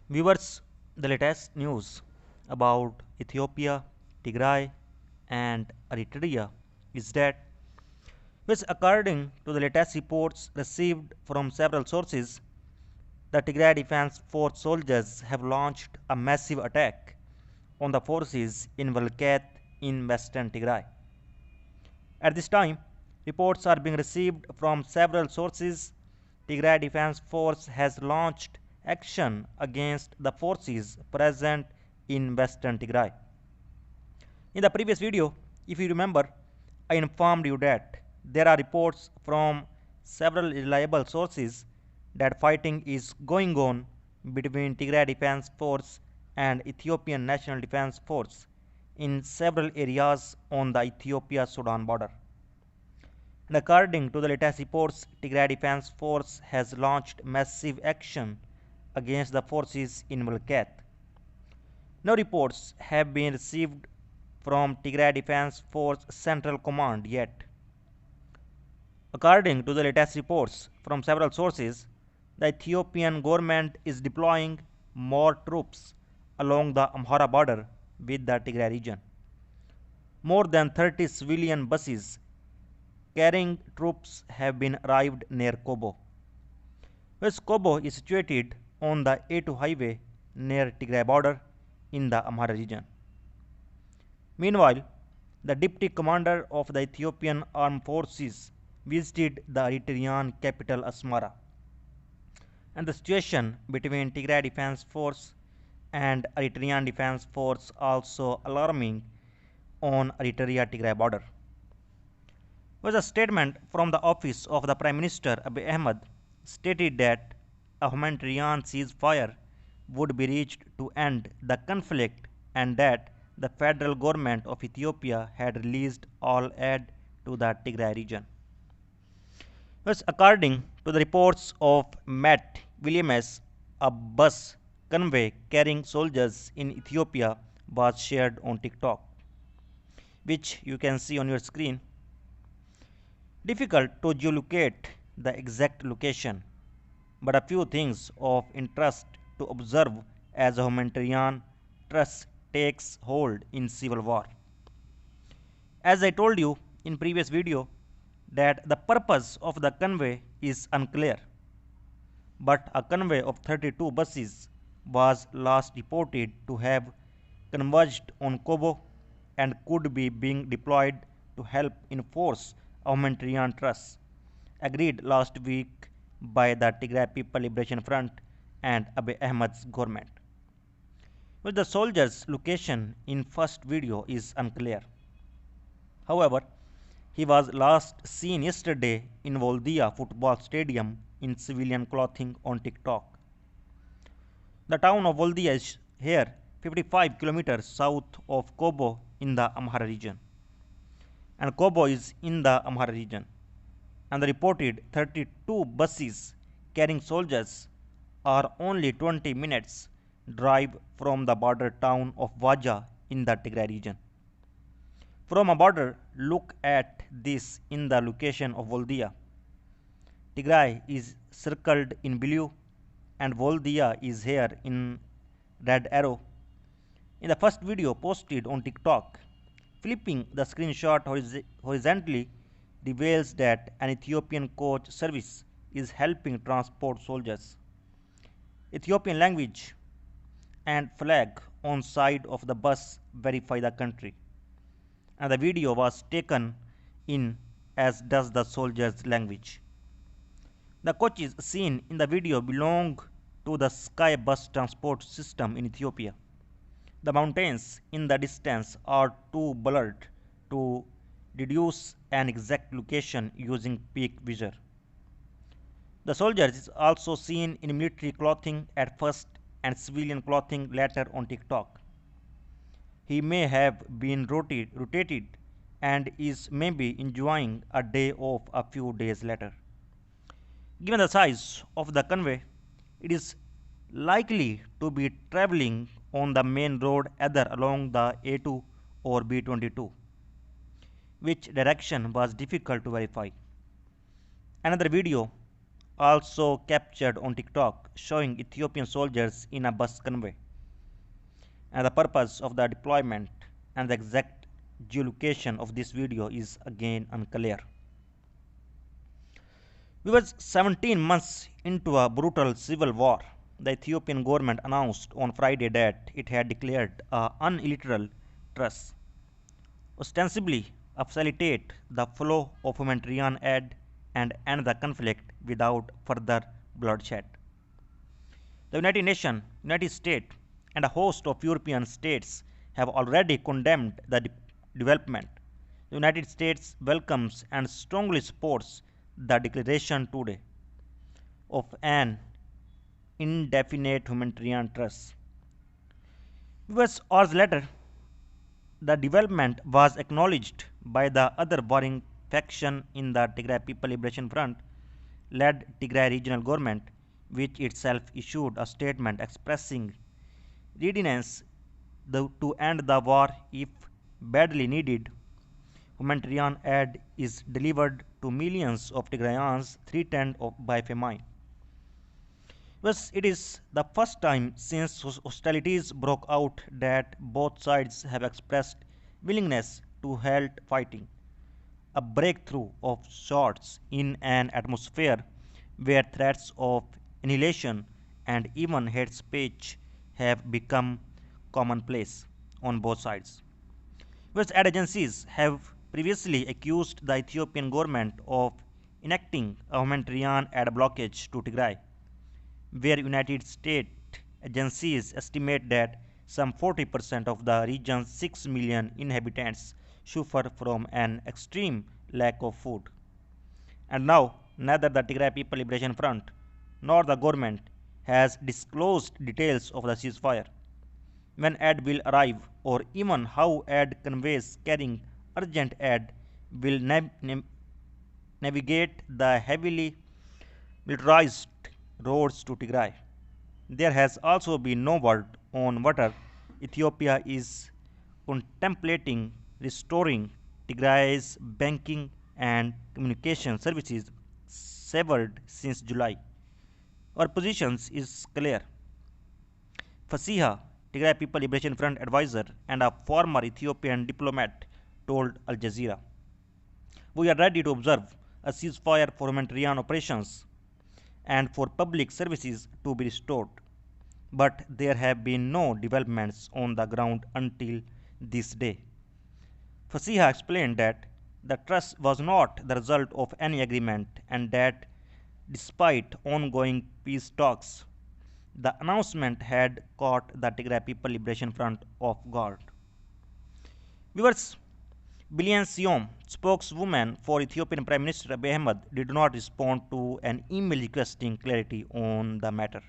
Viewers, the latest news about Ethiopia, Tigray, and Eritrea is that, which according to the latest reports received from several sources, the Tigray Defense Force soldiers have launched a massive attack on the forces in Welkait in western Tigray. At this time, reports are being received from several sources. Tigray Defense Force has launched action against the forces present in western Tigray. In the previous video, if you remember, I informed you that there are reports from several reliable sources that fighting is going on between Tigray Defense Force and Ethiopian National Defense Force in several areas on the Ethiopia-Sudan border. And according to the latest reports, Tigray Defense Force has launched massive action against the forces in Welkait. No reports have been received from Tigray Defense Force Central Command yet. According to the latest reports from several sources, the Ethiopian government is deploying more troops along the Amhara border with the Tigray region. More than 30 civilian buses carrying troops have been arrived near Kobo. West Kobo is situated on the A2 highway near Tigray border in the Amhara region. Meanwhile, the deputy commander of the Ethiopian armed forces visited the Eritrean capital Asmara. And the situation between Tigray Defense Force and Eritrean Defense Force also alarming on Eritrea-Tigray border. Was a statement from the office of the Prime Minister Abiy Ahmed stated that a humanitarian ceasefire would be reached to end the conflict and that the federal government of Ethiopia had released all aid to the Tigray region. Thus, according to the reports of Matt Williams, a bus convoy carrying soldiers in Ethiopia was shared on TikTok, which you can see on your screen. Difficult to geolocate the exact location, but a few things of interest to observe as a humanitarian trust takes hold in civil war. As I told you in previous video that the purpose of the convoy is unclear, but a convoy of 32 buses was last reported to have converged on Kobo and could be being deployed to help enforce a humanitarian truce agreed last week by the Tigray People Liberation Front and Abiy Ahmed's government. Well, the soldiers' location in first video is unclear. However, he was last seen yesterday in Voldia football stadium in civilian clothing on TikTok. The town of Voldia is here 55 kilometers south of Kobo in the Amhara region. And Kobo is in the Amhara region. And the reported 32 buses carrying soldiers are only 20 minutes drive from the border town of Vaja in the Tigray region. From a border look at this in the location of Voldia. Tigray is circled in blue and Voldia is here in red arrow. In the first video posted on TikTok, flipping the screenshot horizontally reveals that an Ethiopian coach service is helping transport soldiers. Ethiopian language and flag on side of the bus verify the country. And the video was taken in as does the soldiers' language. The coaches seen in the video belong to the sky bus transport system in Ethiopia. The mountains in the distance are too blurred to deduce an exact location using peak vision. The soldiers is also seen in military clothing at first and civilian clothing later on TikTok. He may have been rotated and is maybe enjoying a day off a few days later. Given the size of the convoy, it is likely to be traveling on the main road either along the A2 or B22, which direction was difficult to verify. Another video also captured on TikTok showing Ethiopian soldiers in a bus convoy. And the purpose of the deployment and the exact geolocation of this video is again unclear. We were 17 months into a brutal civil war. The Ethiopian government announced on Friday that it had declared a unilateral truce, ostensibly to facilitate the flow of humanitarian aid and end the conflict without further bloodshed. The United Nations, United States, and a host of European states have already condemned the development. The United States welcomes and strongly supports the declaration today of an indefinite humanitarian truce. Hours later, the development was acknowledged by the other warring faction in the Tigray People Liberation Front, led Tigray regional government, which itself issued a statement expressing readiness to end the war if badly needed. Humanitarian aid is delivered to millions of Tigrayans threatened by famine. Thus, it is the first time since hostilities broke out that both sides have expressed willingness to halt fighting, a breakthrough of sorts in an atmosphere where threats of annihilation and even hate speech have become commonplace on both sides. US aid agencies have previously accused the Ethiopian government of enacting a humanitarian aid blockage to Tigray, where United States agencies estimate that some 40% of the region's 6 million inhabitants suffer from an extreme lack of food. And now, neither the Tigray People Liberation Front nor the government has disclosed details of the ceasefire, when aid will arrive, or even how aid convoys carrying urgent aid will navigate the heavily militarized roads to Tigray. There has also been no word on whether Ethiopia is contemplating restoring Tigray's banking and communication services severed since July. Our position is clear. Fasiha, Tigray People Liberation Front advisor and a former Ethiopian diplomat, told Al Jazeera, "We are ready to observe a ceasefire for humanitarian operations and for public services to be restored. But there have been no developments on the ground until this day." Fasiha explained that the truce was not the result of any agreement and that despite ongoing peace talks, the announcement had caught the Tigray People Liberation Front off guard. Viewers, Billian Siom, spokeswoman for Ethiopian Prime Minister Abiy Ahmed, did not respond to an email requesting clarity on the matter.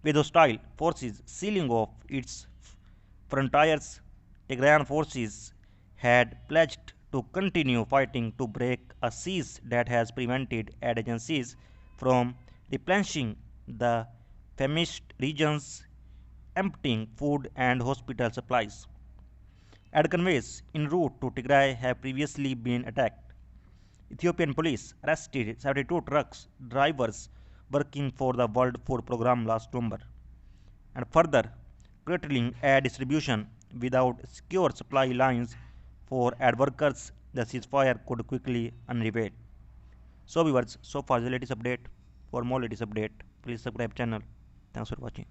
With hostile forces sealing off its frontiers, Tigrayan forces had pledged to continue fighting to break a siege that has prevented aid agencies from replenishing the famished regions, emptying food and hospital supplies. Aid convoys en route to Tigray have previously been attacked. Ethiopian police arrested 72 trucks drivers working for the World Food Programme last November, and further curtailing aid distribution without secure supply lines for aid workers. The ceasefire could quickly unravel. So viewers, so far the latest update. For more latest update, please subscribe channel. Thanks for watching.